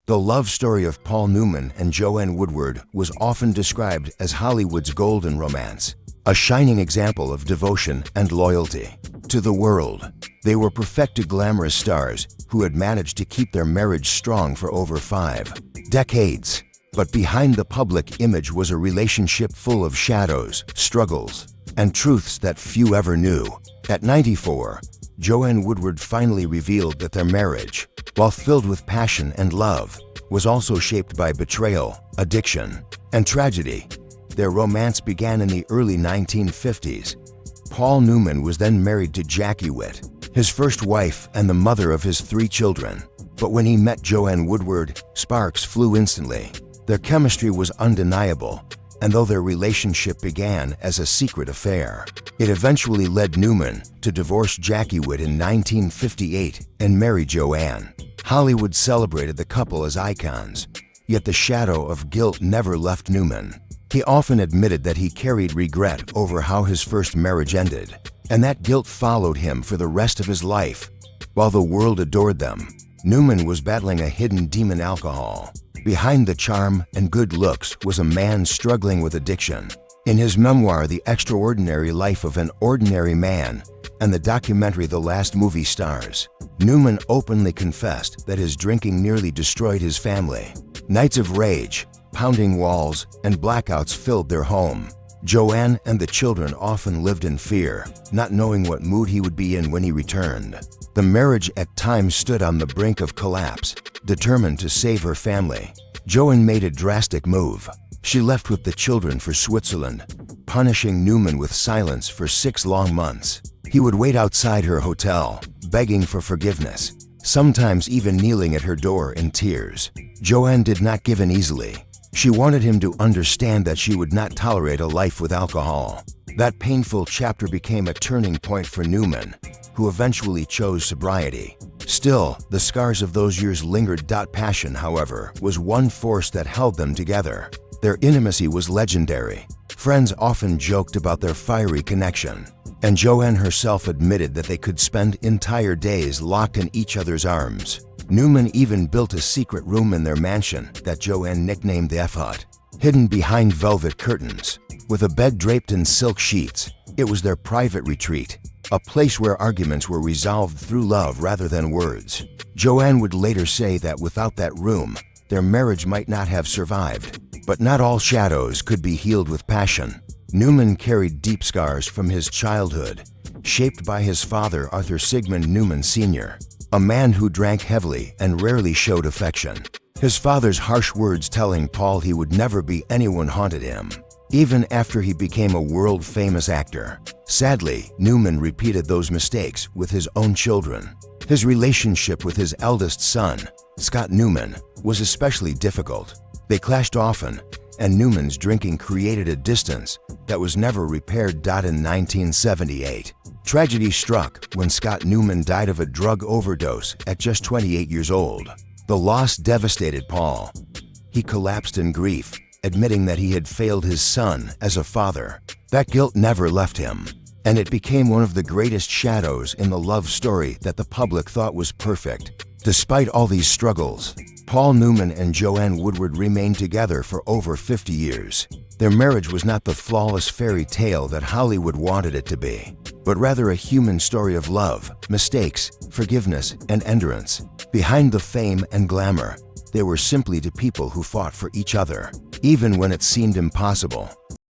The love story of Paul Newman and Joanne Woodward was often described as Hollywood's golden romance, a shining example of devotion and loyalty to the world. They were perfected glamorous stars who had managed to keep their marriage strong for over 5 decades. But behind the public image was a relationship full of shadows, struggles, and truths that few ever knew. At 94, Joanne Woodward finally revealed that their marriage, while filled with passion and love, was also shaped by betrayal, addiction, and tragedy. Their romance began in the early 1950s. Paul Newman was then married to Jackie Witt, his first wife and the mother of his 3 children. But when he met Joanne Woodward, sparks flew instantly. Their chemistry was undeniable, and though their relationship began as a secret affair, it eventually led Newman to divorce Jackie Witt in 1958 and marry Joanne. Hollywood celebrated the couple as icons, yet the shadow of guilt never left Newman. He often admitted that he carried regret over how his first marriage ended, and that guilt followed him for the rest of his life. While the world adored them, Newman was battling a hidden demon: alcohol. Behind the charm and good looks was a man struggling with addiction. In his memoir, The Extraordinary Life of an Ordinary Man, and the documentary The Last Movie Stars, Newman openly confessed that his drinking nearly destroyed his family. Nights of rage, pounding walls, and blackouts filled their home. Joanne and the children often lived in fear, not knowing what mood he would be in when he returned. The marriage at times stood on the brink of collapse. Determined to save her family, Joanne made a drastic move. She left with the children for Switzerland, punishing Newman with silence for 6 long months. He would wait outside her hotel, begging for forgiveness, sometimes even kneeling at her door in tears. Joanne did not give in easily. She wanted him to understand that she would not tolerate a life with alcohol. That painful chapter became a turning point for Newman, who eventually chose sobriety. Still, the scars of those years lingered. Passion, however, was one force that held them together. Their intimacy was legendary. Friends often joked about their fiery connection, and Joanne herself admitted that they could spend entire days locked in each other's arms. Newman even built a secret room in their mansion that Joanne nicknamed the F-Hut. Hidden behind velvet curtains, with a bed draped in silk sheets, it was their private retreat, a place where arguments were resolved through love rather than words. Joanne would later say that without that room, their marriage might not have survived. But not all shadows could be healed with passion. Newman carried deep scars from his childhood, shaped by his father, Arthur Sigmund Newman Sr., a man who drank heavily and rarely showed affection. His father's harsh words telling Paul he would never be anyone haunted him, even after he became a world-famous actor. Sadly, Newman repeated those mistakes with his own children. His relationship with his eldest son, Scott Newman, was especially difficult. They clashed often, and Newman's drinking created a distance that was never repaired. In 1978, tragedy struck when Scott Newman died of a drug overdose at just 28 years old. The loss devastated Paul. He collapsed in grief, admitting that he had failed his son as a father. That guilt never left him, and it became one of the greatest shadows in the love story that the public thought was perfect. Despite all these struggles, Paul Newman and Joanne Woodward remained together for over 50 years. Their marriage was not the flawless fairy tale that Hollywood wanted it to be, but rather a human story of love, mistakes, forgiveness, and endurance. Behind the fame and glamour, they were simply two people who fought for each other, even when it seemed impossible.